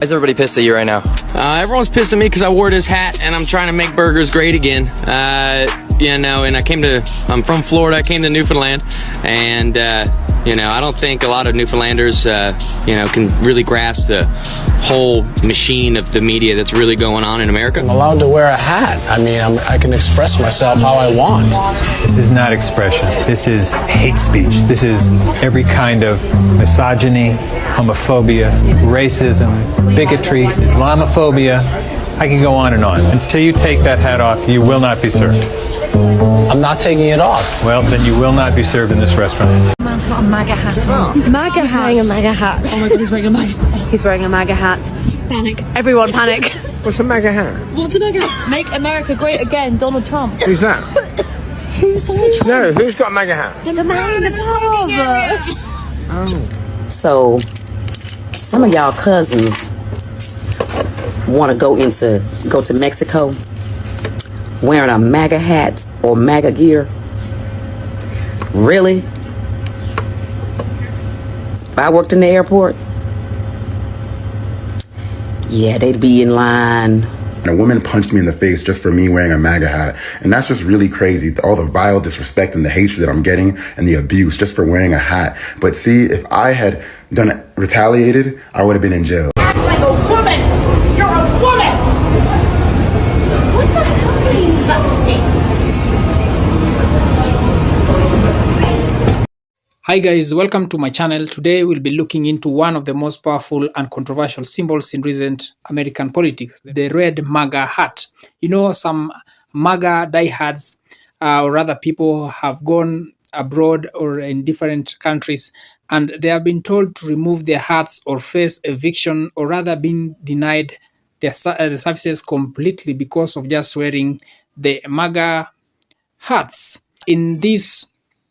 Why is everybody pissed at you right now? Everyone's pissed at me because I wore this hat and I'm trying to make burgers great again. And I'm from Florida. I came to Newfoundland, and I don't think a lot of Newfoundlanders, can really grasp the whole machine of the media that's really going on in America. I'm allowed to wear a hat. I mean, I can express myself how I want. This is not expression. This is hate speech. This is every kind of misogyny, homophobia, racism, bigotry, Islamophobia. I can go on and on. Until you take that hat off, you will not be served. I'm not taking it off. Well, then you will not be served in this restaurant. The man's got a MAGA hat on. He's wearing a MAGA hat. Oh my god, he's wearing a MAGA hat. He's wearing a MAGA hat. Panic. Everyone panic. What's a MAGA hat? What's a MAGA hat? Make America great again, Donald Trump. Who's that? Who's Donald Trump? No, who's got a MAGA hat? The man in the pub. Oh. So, some of y'all cousins want to go to Mexico wearing a MAGA hat or MAGA gear. Really? If I worked in the airport, yeah, they'd be in line. A woman punched me in the face just for me wearing a MAGA hat. And that's just really crazy. All the vile disrespect and the hatred that I'm getting and the abuse just for wearing a hat. But see, if I had retaliated, I would have been in jail. Act like a woman! You're a woman! What the hell are you busting? Hi guys, welcome to my channel. Today we'll be looking into one of the most powerful and controversial symbols in recent American politics, the red MAGA hat. You know, some MAGA diehards or other people have gone abroad or in different countries and they have been told to remove their hats or face eviction or rather being denied the services completely because of just wearing the MAGA hats. In this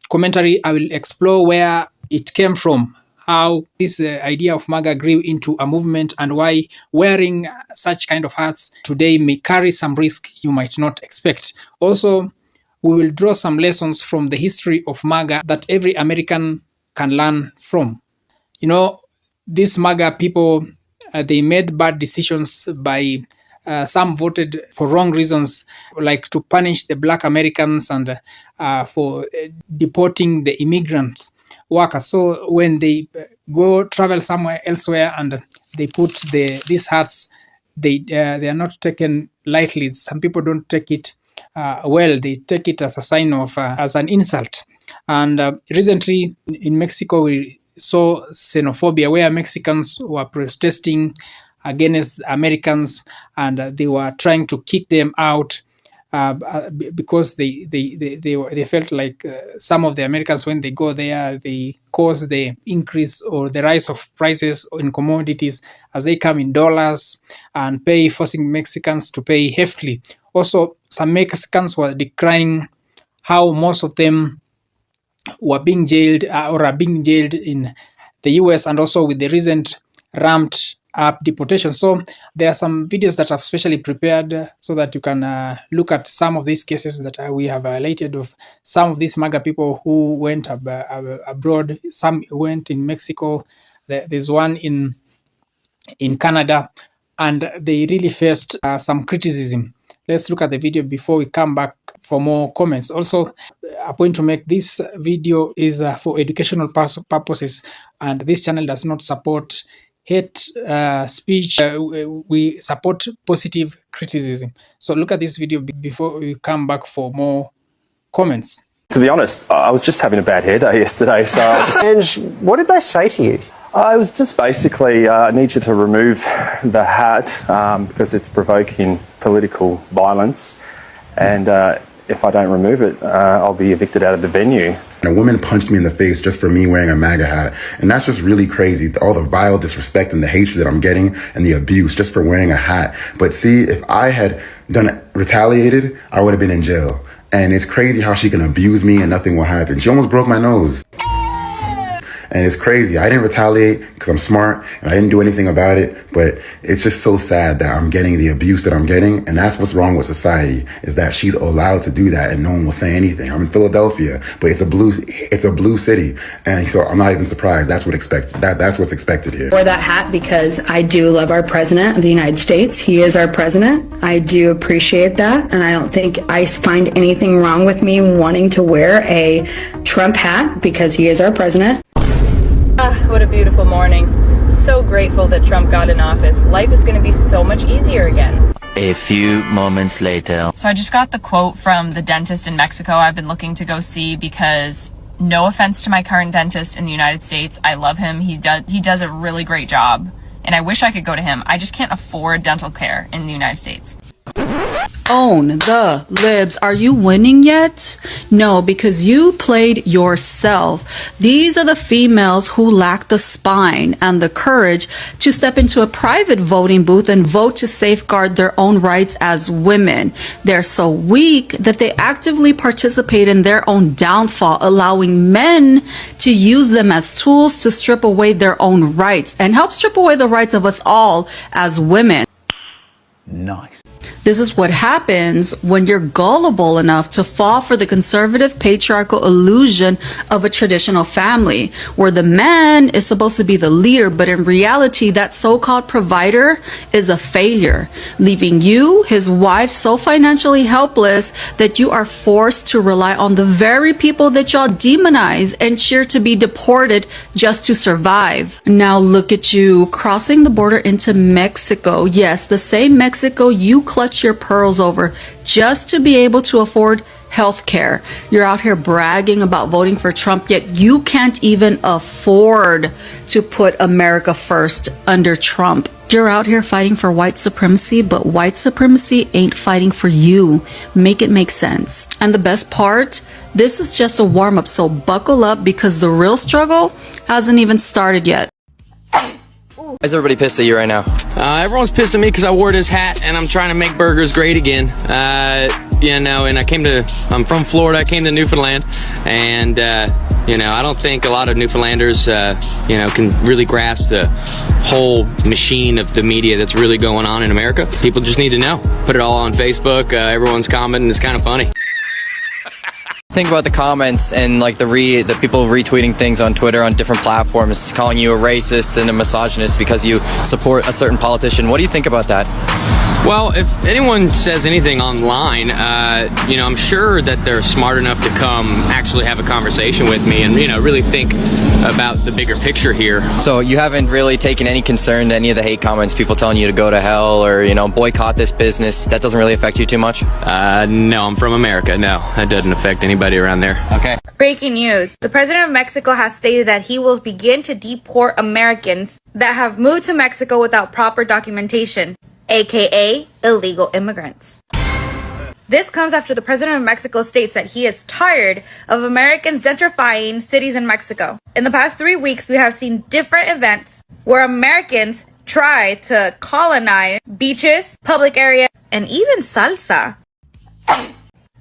commentary, I will explore where it came from, how this idea of MAGA grew into a movement, and why wearing such kind of hats today may carry some risk you might not expect. Also, we will draw some lessons from the history of MAGA that every American can learn from. You know, these MAGA people, they made bad decisions by some voted for wrong reasons, like to punish the black Americans and for deporting the immigrants workers. So when they go travel somewhere elsewhere and they put these hats, they are not taken lightly. Some people don't take it well. They take it as a sign of as an insult. And recently in Mexico, we saw xenophobia, where Mexicans were protesting against Americans and they were trying to kick them out because they felt like some of the Americans, when they go there, they cause the increase or the rise of prices in commodities as they come in dollars and forcing Mexicans to pay heftily. Also, some Mexicans were decrying how most of them were being jailed or are being jailed in the US, and also with the recent ramped up deportation. So there are some videos that I've specially prepared so that you can look at some of these cases that we have highlighted of some of these MAGA people who went abroad. Some went in Mexico. There's one in Canada, and they really faced some criticism. Let's look at the video before we come back for more comments. Also, a point to make: this video is for educational purposes, and this channel does not support hate speech. We support positive criticism. So look at this video before we come back for more comments. To be honest, I was just having a bad hair day yesterday, so And what did they say to you? it was just basically, I need you to remove the hat because it's provoking political violence, and if I don't remove it, I'll be evicted out of the venue. A woman punched me in the face just for me wearing a MAGA hat. And that's just really crazy. All the vile disrespect and the hatred that I'm getting and the abuse just for wearing a hat. But see, if I had retaliated, I would have been in jail. And it's crazy how she can abuse me and nothing will happen. She almost broke my nose. And it's crazy. I didn't retaliate because I'm smart and I didn't do anything about it, but it's just so sad that I'm getting the abuse that I'm getting. And that's what's wrong with society, is that she's allowed to do that and no one will say anything. I'm in Philadelphia, but it's a blue city. And so I'm not even surprised. That's what's expected here. I wore that hat because I do love our president of the United States. He is our president. I do appreciate that. And I don't think I find anything wrong with me wanting to wear a Trump hat because he is our president. What a beautiful morning. So grateful that Trump got in office. Life is going to be so much easier again. A few moments later. So I just got the quote from the dentist in Mexico I've been looking to go see, because no offense to my current dentist in the United States, I love him. He does a really great job and I wish I could go to him. I just can't afford dental care in the United States. Own the libs. Are you winning yet? No, because you played yourself. These are the females who lack the spine and the courage to step into a private voting booth and vote to safeguard their own rights as women. They're so weak that they actively participate in their own downfall, allowing men to use them as tools to strip away their own rights and help strip away the rights of us all as women. Nice. This is what happens when you're gullible enough to fall for the conservative patriarchal illusion of a traditional family, where the man is supposed to be the leader, but in reality, that so-called provider is a failure, leaving you, his wife, so financially helpless that you are forced to rely on the very people that y'all demonize and cheer to be deported just to survive. Now look at you crossing the border into Mexico. Yes, the same Mexico you clutch your pearls over just to be able to afford health care. You're out here bragging about voting for Trump, yet you can't even afford to put America first under Trump. You're out here fighting for white supremacy, but white supremacy ain't fighting for you. Make it make sense. And the best part, this is just a warm-up, so buckle up because the real struggle hasn't even started yet. Why is everybody pissed at you right now? Everyone's pissed at me because I wore this hat and I'm trying to make burgers great again. And I'm from Florida. I came to Newfoundland, and I don't think a lot of Newfoundlanders, can really grasp the whole machine of the media that's really going on in America. People just need to know. Put it all on Facebook. Everyone's commenting. It's kind of funny. Think about the comments and like the people retweeting things on Twitter on different platforms, calling you a racist and a misogynist because you support a certain politician. What do you think about that? Well, if anyone says anything online, I'm sure that they're smart enough to come actually have a conversation with me and, really think about the bigger picture here. So you haven't really taken any concern to any of the hate comments, people telling you to go to hell or, boycott this business? That doesn't really affect you too much? No, I'm from America. No, that doesn't affect anybody around there. Okay. Breaking news. The president of Mexico has stated that he will begin to deport Americans that have moved to Mexico without proper documentation, aka illegal immigrants. This comes after the president of Mexico states that he is tired of Americans gentrifying cities in Mexico. In the past 3 weeks, we have seen different events where Americans try to colonize beaches, public areas, and even salsa.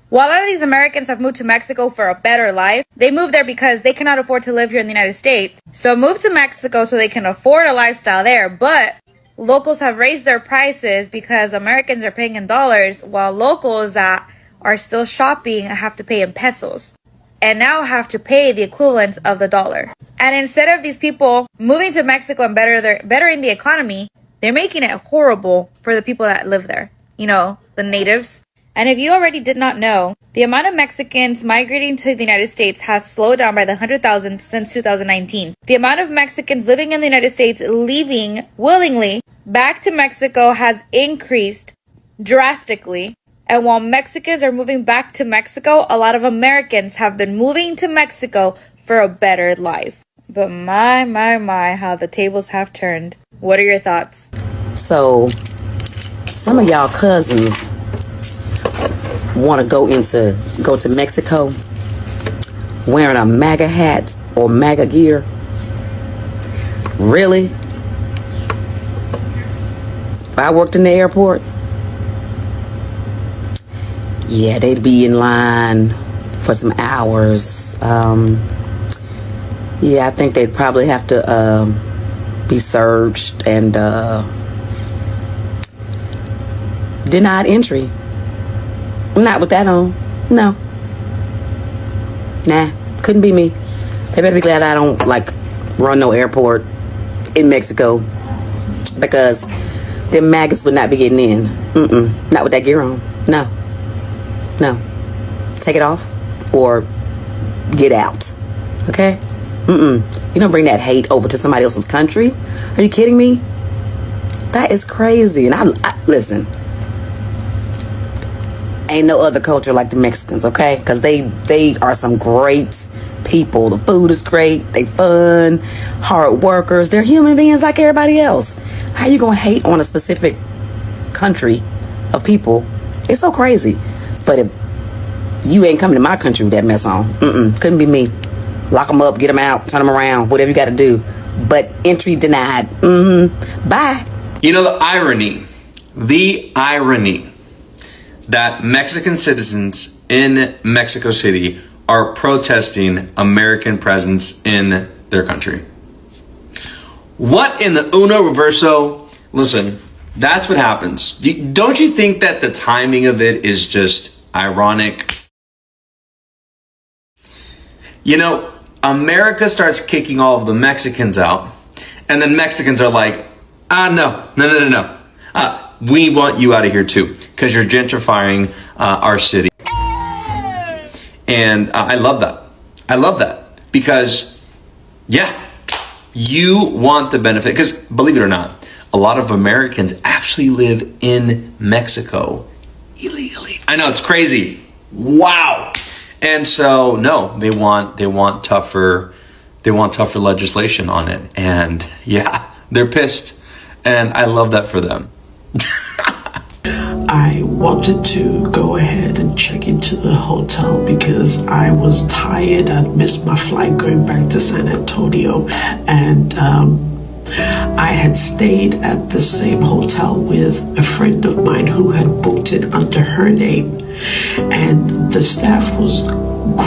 While a lot of these Americans have moved to Mexico for a better life, they move there because they cannot afford to live here in the United States. So move to Mexico so they can afford a lifestyle there, but locals have raised their prices because Americans are paying in dollars, while locals that are still shopping have to pay in pesos and now have to pay the equivalent of the dollar. And instead of these people moving to Mexico and bettering the economy, they're making it horrible for the people that live there, the natives. And if you already did not know, the amount of Mexicans migrating to the United States has slowed down by the 100,000 since 2019. The amount of Mexicans living in the United States leaving willingly back to Mexico has increased drastically. And while Mexicans are moving back to Mexico, a lot of Americans have been moving to Mexico for a better life. But my, how the tables have turned. What are your thoughts? So, some of y'all cousins want to go to Mexico wearing a MAGA hat or MAGA gear. Really? If I worked in the airport, yeah, they'd be in line for some hours. Yeah, I think they'd probably have to be searched and denied entry. Not with that on. No. Nah, couldn't be me. They better be glad I don't run no airport in Mexico, because them maggots would not be getting in. Not with that gear on. No. Take it off or get out. Okay? You don't bring that hate over to somebody else's country. Are you kidding me? That is crazy. And I listen, ain't no other culture like the Mexicans, okay? Because they are some great people. The food is great. They fun, hard workers. They're human beings like everybody else. How you gonna hate on a specific country of people? It's so crazy. But if you ain't coming to my country with that mess on, couldn't be me. Lock them up, get them out, turn them around, whatever you got to do. But entry denied. Bye. You know, the irony that Mexican citizens in Mexico City are protesting American presence in their country. What in the uno reverso? Listen, that's what happens. Don't you think that the timing of it is just ironic? You know, America starts kicking all of the Mexicans out, and then Mexicans are like, no. We want you out of here too, because you're gentrifying our city. And I love that. I love that because, yeah, you want the benefit. Because believe it or not, a lot of Americans actually live in Mexico illegally. I know, it's crazy. Wow. And so no, they want tougher legislation on it. And yeah, they're pissed. And I love that for them. I wanted to go ahead and check into the hotel because I was tired. I'd missed my flight going back to San Antonio, and I had stayed at the same hotel with a friend of mine who had booked it under her name, and the staff was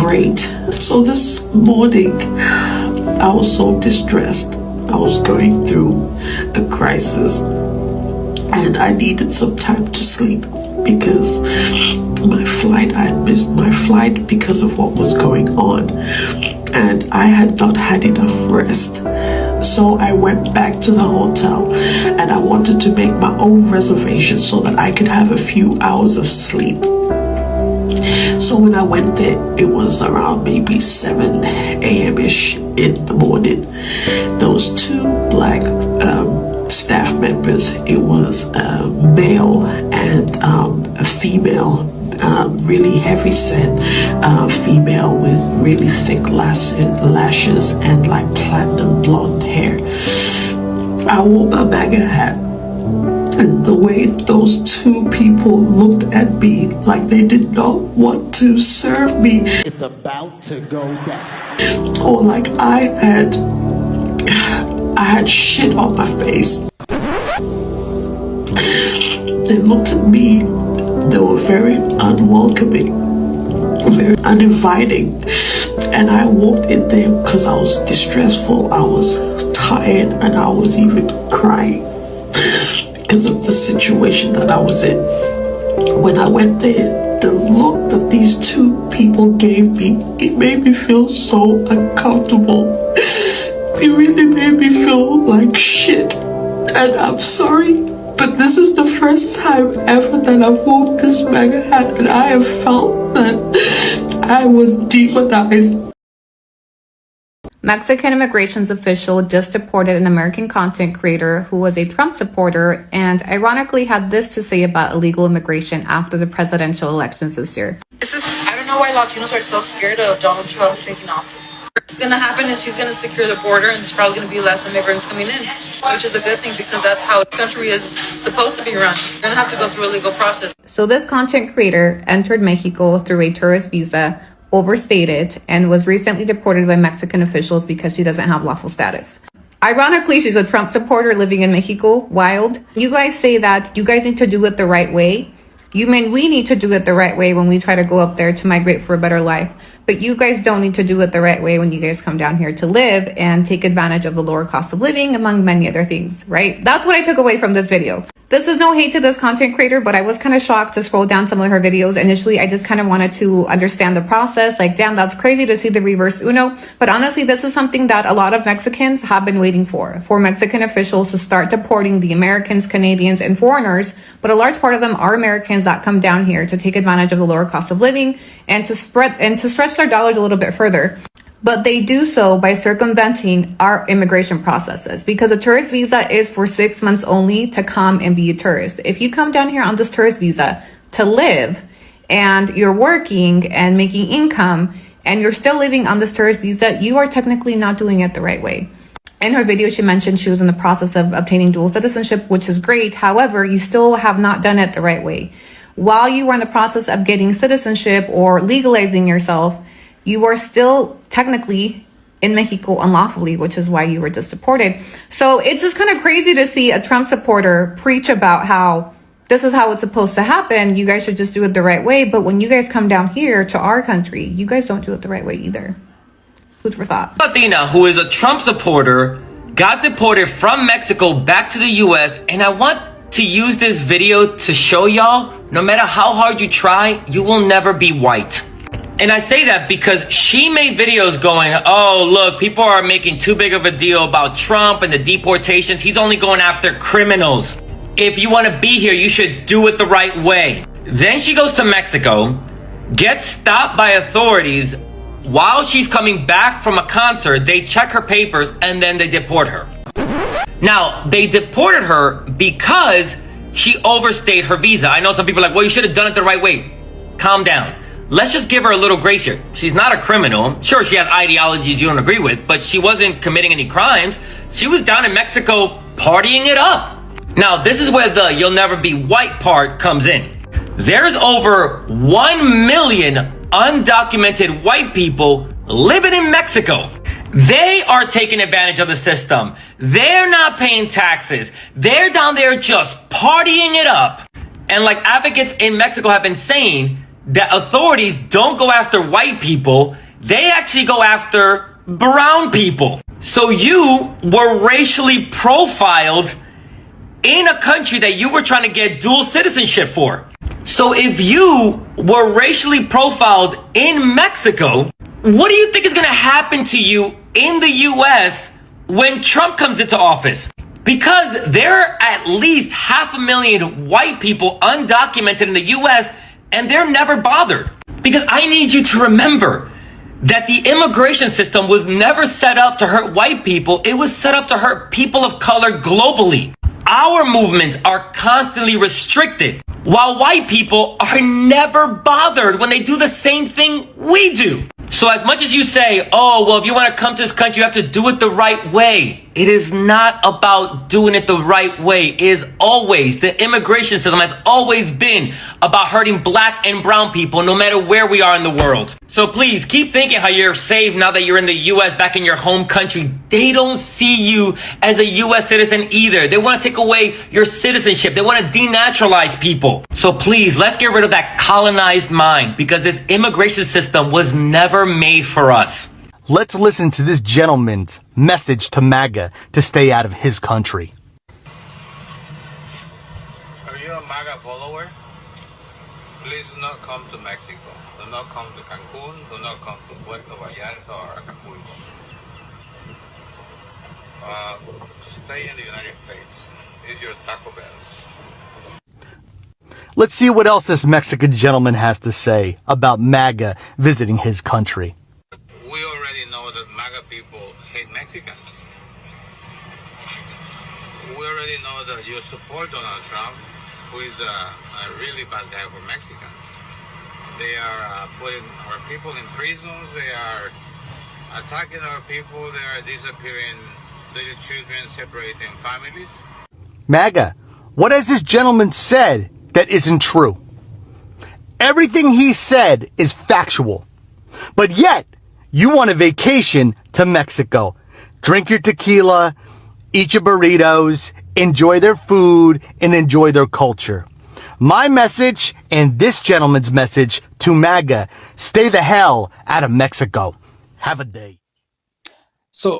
great. So this morning I was so distressed. I was going through a crisis and I needed some time to sleep because I had missed my flight because of what was going on, and I had not had enough rest. So I went back to the hotel and I wanted to make my own reservation so that I could have a few hours of sleep. So when I went there, it was around maybe 7 a.m.-ish in the morning. Those two black staff members, it was a male and a female, really heavy set female with really thick lashes and like platinum blonde hair. I wore my MAGA hat, and the way those two people looked at me like they did not want to serve me. It's about to go down. Or like I had shit on my face. They looked at me, they were very unwelcoming, very uninviting. And I walked in there because I was distressful, I was tired, and I was even crying because of the situation that I was in. When I went there, the look that these two people gave me, it made me feel so uncomfortable. It really made me feel like shit. And I'm sorry, but this is the first time ever that I've worn this MAGA hat and I have felt that I was demonized. Mexican immigrations official just deported an American content creator who was a Trump supporter and ironically had this to say about illegal immigration after the presidential elections this year. I don't know why Latinos are so scared of Donald Trump taking office. What's going to happen is he's going to secure the border and there's probably going to be less immigrants coming in, which is a good thing because that's how the country is supposed to be run. You're going to have to go through a legal process. So this content creator entered Mexico through a tourist visa, overstayed, and was recently deported by Mexican officials because she doesn't have lawful status. Ironically, she's a Trump supporter living in Mexico. Wild. You guys say that you guys need to do it the right way. You mean we need to do it the right way when we try to go up there to migrate for a better life. But but you guys don't need to do it the right way when you guys come down here to live and take advantage of the lower cost of living, among many other things, right? That's what I took away from this video. This is no hate to this content creator, but I was kind of shocked to scroll down some of her videos. Initially, I just kind of wanted to understand the process. Like, damn, that's crazy to see the reverse Uno. But honestly, this is something that a lot of Mexicans have been waiting for Mexican officials to start deporting the Americans, Canadians, and foreigners. But a large part of them are Americans that come down here to take advantage of the lower cost of living and to stretch their dollars a little bit further. But they do so by circumventing our immigration processes, because a tourist visa is for 6 months only to come and be a tourist. If you come down here on this tourist visa to live and you're working and making income and you're still living on this tourist visa, you are technically not doing it the right way. In her video, she mentioned she was in the process of obtaining dual citizenship, which is great. However, you still have not done it the right way. While you are in the process of getting citizenship or legalizing yourself, you are still technically in Mexico unlawfully, which is why you were just deported. So it's just kind of crazy to see a Trump supporter preach about how this is how it's supposed to happen. You guys should just do it the right way. But when you guys come down here to our country, you guys don't do it the right way either. Food for thought. Latina, who is a Trump supporter, got deported from Mexico back to the US, and I want to use this video to show y'all, no matter how hard you try, you will never be white. And I say that because she made videos going, oh, look, people are making too big of a deal about Trump and the deportations. He's only going after criminals. If you want to be here, you should do it the right way. Then she goes to Mexico, gets stopped by authorities while she's coming back from a concert. They check her papers and then they deport her. Now, they deported her because she overstayed her visa. I know some people are like, well, you should have done it the right way. Calm down. Let's just give her a little grace here. She's not a criminal. Sure, she has ideologies you don't agree with, but she wasn't committing any crimes. She was down in Mexico partying it up. Now, this is where the you'll never be white part comes in. There's over 1 million undocumented white people living in Mexico. They are taking advantage of the system. They're not paying taxes. They're down there just partying it up. And like advocates in Mexico have been saying, that authorities don't go after white people, they actually go after brown people. So you were racially profiled in a country that you were trying to get dual citizenship for. So if you were racially profiled in Mexico, what do you think is going to happen to you in the US when Trump comes into office? Because there are at least 500,000 white people undocumented in the US, and they're never bothered. Because I need you to remember that the immigration system was never set up to hurt white people. It was set up to hurt people of color globally. Our movements are constantly restricted, while white people are never bothered when they do the same thing we do. So as much as you say, oh, well, if you want to come to this country, you have to do it the right way. It is not about doing it the right way. It is always, the immigration system has always been about hurting black and brown people, no matter where we are in the world. So please keep thinking how you're safe now that you're in the US, back in your home country. They don't see you as a US citizen either. They want to take away your citizenship. They want to denaturalize people. So please, let's get rid of that colonized mind, because this immigration system was never made for us. Let's listen to this gentleman's message to MAGA to stay out of his country. Are you a MAGA follower? Please do not come to Mexico. Do not come to Cancun. Do not come to Puerto Vallarta or Acapulco. Stay in the United States. Eat your Taco Bells. Let's see what else this Mexican gentleman has to say about MAGA visiting his country. We already know that MAGA people hate Mexicans. We already know that you support Donald Trump, who is a really bad guy for Mexicans. They are putting our people in prisons. They are attacking our people. They are disappearing little children, separating families. MAGA, what has this gentleman said that isn't true? Everything he said is factual. But yet, you want a vacation to Mexico. Drink your tequila, eat your burritos, enjoy their food, and enjoy their culture. My message and this gentleman's message to MAGA: stay the hell out of Mexico. Have a day. So,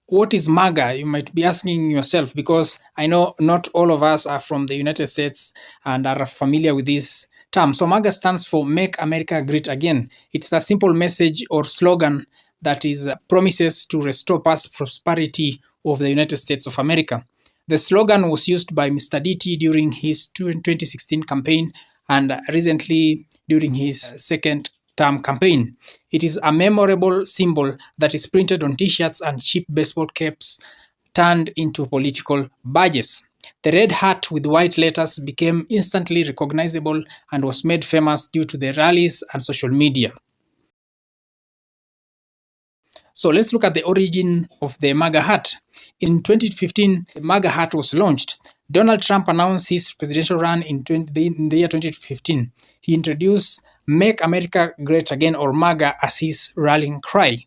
what is MAGA? You might be asking yourself, because I know not all of us are from the United States and are familiar with this term. So MAGA stands for Make America Great Again. It's a simple message or slogan that is promises to restore past prosperity of the United States of America. The slogan was used by Mr. DT during his 2016 campaign and recently during his second term campaign. It is a memorable symbol that is printed on t-shirts and cheap baseball caps turned into political badges. The red hat with white letters became instantly recognizable and was made famous due to the rallies and social media. So let's look at the origin of the MAGA hat. In 2015, the MAGA hat was launched. Donald Trump announced his presidential run in the year 2015. He introduced Make America Great Again, or MAGA, as his rallying cry.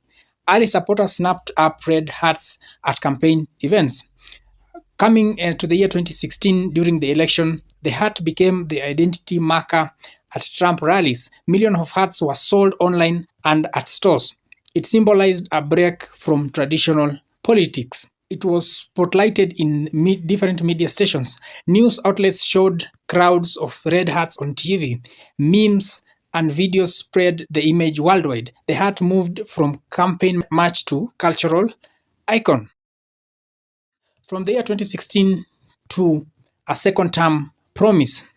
Early supporters snapped up red hats at campaign events. Coming to the year 2016, during the election, the hat became the identity marker at Trump rallies. Millions of hats were sold online and at stores. It symbolized a break from traditional politics. It was spotlighted in different media stations. News outlets showed crowds of red hats on TV. Memes and videos spread the image worldwide. The hat moved from campaign match to cultural icon. From the year 2016 to a second term promise.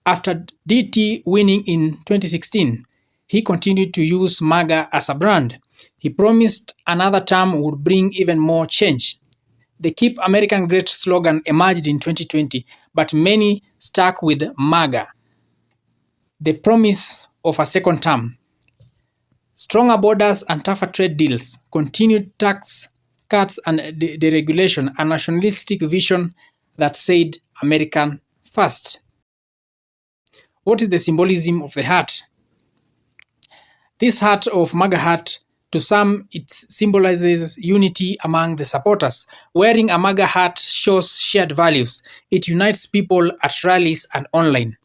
After DT winning in 2016, he continued to use MAGA as a brand. He promised another term would bring even more change. The Keep American Great slogan emerged in 2020, but many stuck with MAGA. The promise of a second term. Stronger borders and tougher trade deals, continued tax cuts and deregulation, a nationalistic vision that said American first. What is the symbolism of the hat? This hat of MAGA hat, to some, it symbolizes unity among the supporters. Wearing a MAGA hat shows shared values. It unites people at rallies and online.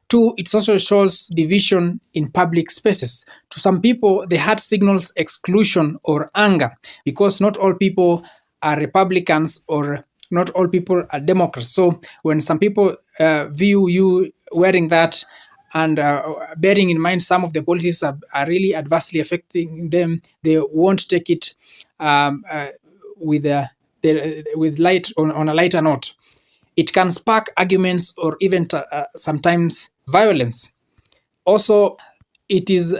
2, it also shows division in public spaces. To some people, the hat signals exclusion or anger, because not all people are Republicans or not all people are Democrats. So when some people view you wearing that, and bearing in mind some of the policies are really adversely affecting them, they won't take it with light on a lighter note. It can spark arguments or even sometimes violence. Also, it is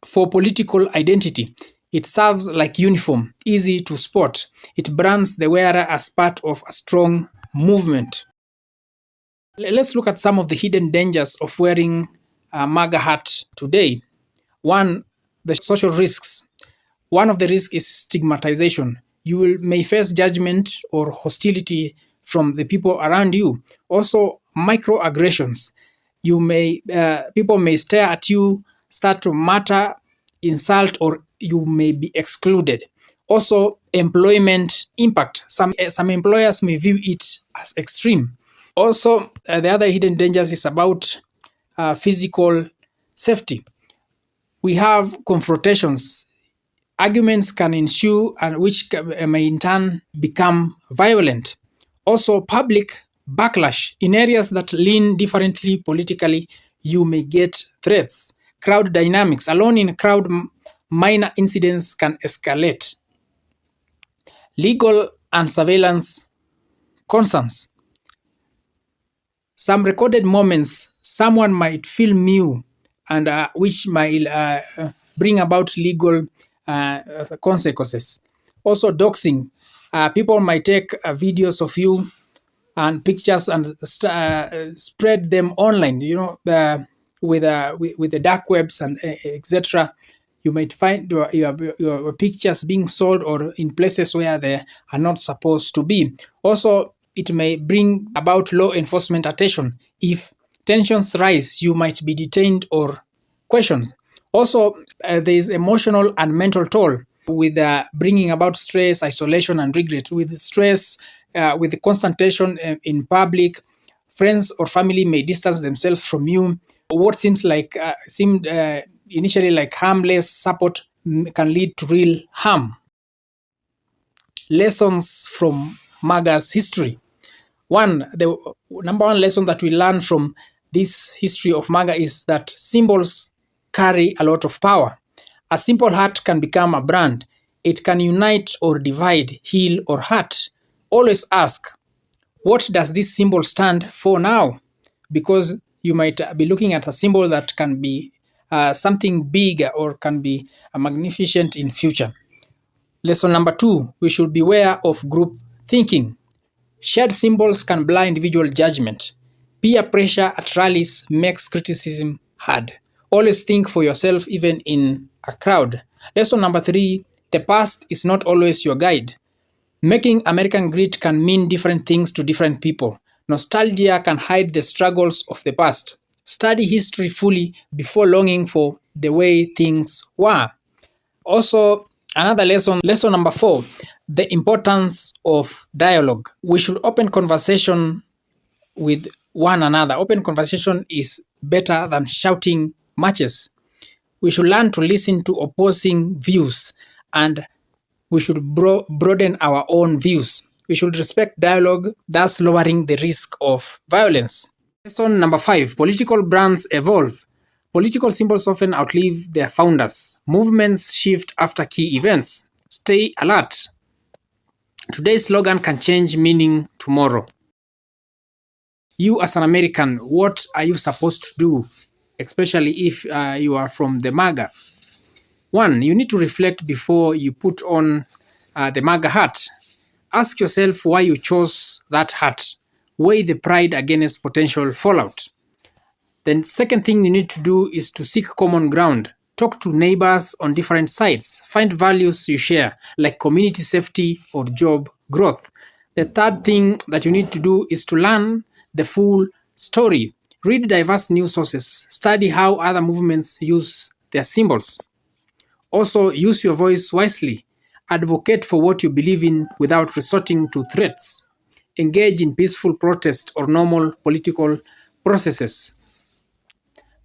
for political identity. It serves like uniform, easy to spot. It brands the wearer as part of a strong movement. Let's look at some of the hidden dangers of wearing a MAGA hat today. 1, the social risks. One of the risks is stigmatization. You may face judgment or hostility from the people around you. Also, microaggressions. People may stare at you, start to mutter, insult, or you may be excluded. Also, employment impact. Some employers may view it as extreme. Also, the other hidden dangers is about physical safety. We have confrontations. Arguments can ensue, and which may in turn become violent. Also, public backlash. In areas that lean differently politically, you may get threats. Crowd dynamics. Alone in a crowd, minor incidents can escalate. Legal and surveillance concerns. Some recorded moments, someone might film you, and which might bring about legal consequences. Also, doxing. People might take videos of you and pictures and spread them online. With the dark webs and etc. You might find your pictures being sold or in places where they are not supposed to be. Also, it may bring about law enforcement attention. If tensions rise, you might be detained or questioned. Also, there is emotional and mental toll with bringing about stress, isolation, and regret. With stress, with the constant tension in public, Friends or family may distance themselves from you. What seemed initially like harmless support can lead to real harm. Lessons from MAGA's history. The number one lesson that we learn from this history of MAGA is that symbols carry a lot of power. A simple hat can become a brand. It can unite or divide, heal or hurt. Always ask, what does this symbol stand for now? Because you might be looking at a symbol that can be something big or can be magnificent in future. Lesson number 2, we should beware of group thinking. Shared symbols can blur individual judgment. Peer pressure at rallies makes criticism hard. Always think for yourself even in a crowd. Lesson number 3, the past is not always your guide. Making American great can mean different things to different people. Nostalgia can hide the struggles of the past. Study history fully before longing for the way things were. Also, another lesson number 4, the importance of dialogue. We should open conversation with one another. Open conversation is better than shouting matches. We should learn to listen to opposing views, and we should broaden our own views. We should respect dialogue, thus lowering the risk of violence. Lesson number 5, political brands evolve. Political symbols often outlive their founders. Movements shift after key events. Stay alert. Today's slogan can change meaning tomorrow. You as an American, what are you supposed to do, especially if you are from the MAGA? 1, you need to reflect before you put on the MAGA hat. Ask yourself why you chose that hat. Weigh the pride against potential fallout. The second thing you need to do is to seek common ground. Talk to neighbors on different sides. Find values you share, like community safety or job growth. The third thing that you need to do is to learn the full story. Read diverse news sources. Study how other movements use their symbols. Also, use your voice wisely. Advocate for what you believe in without resorting to threats. Engage in peaceful protest or normal political processes.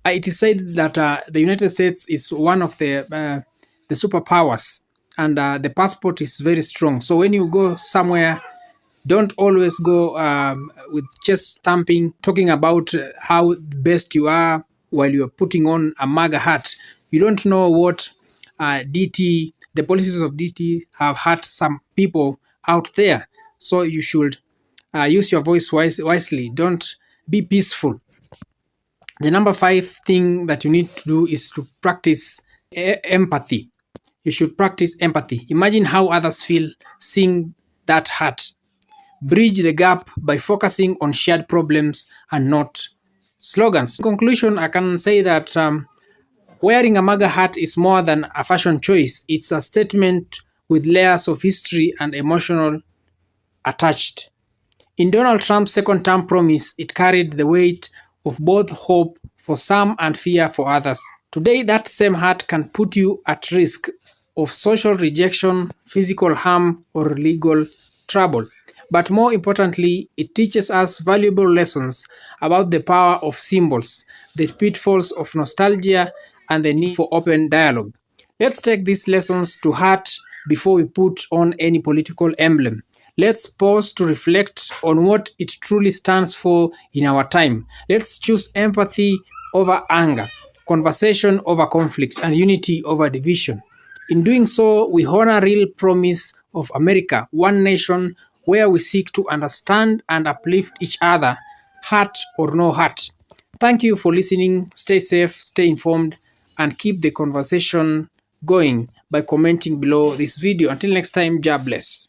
It is said that the United States is one of the superpowers, and the passport is very strong. So when you go somewhere, don't always go with chest stamping, talking about how best you are while you are putting on a MAGA hat. You don't know what the policies of DT have hurt some people out there. So you should use your voice wisely. Don't be peaceful. The number 5 thing that you need to do is to practice empathy. You should practice empathy. Imagine how others feel seeing that hurt. Bridge the gap by focusing on shared problems and not slogans. In conclusion, I can say that wearing a MAGA hat is more than a fashion choice. It's a statement with layers of history and emotional attached. In Donald Trump's second-term promise, it carried the weight of both hope for some and fear for others. Today, that same hat can put you at risk of social rejection, physical harm, or legal trouble. But more importantly, it teaches us valuable lessons about the power of symbols, the pitfalls of nostalgia, and the need for open dialogue. Let's take these lessons to heart before we put on any political emblem. Let's pause to reflect on what it truly stands for in our time. Let's choose empathy over anger, conversation over conflict, and unity over division. In doing so, we honor real promise of America, one nation where we seek to understand and uplift each other, heart or no heart. Thank you for listening. Stay safe, stay informed, and keep the conversation going by commenting below this video. Until next time, God bless.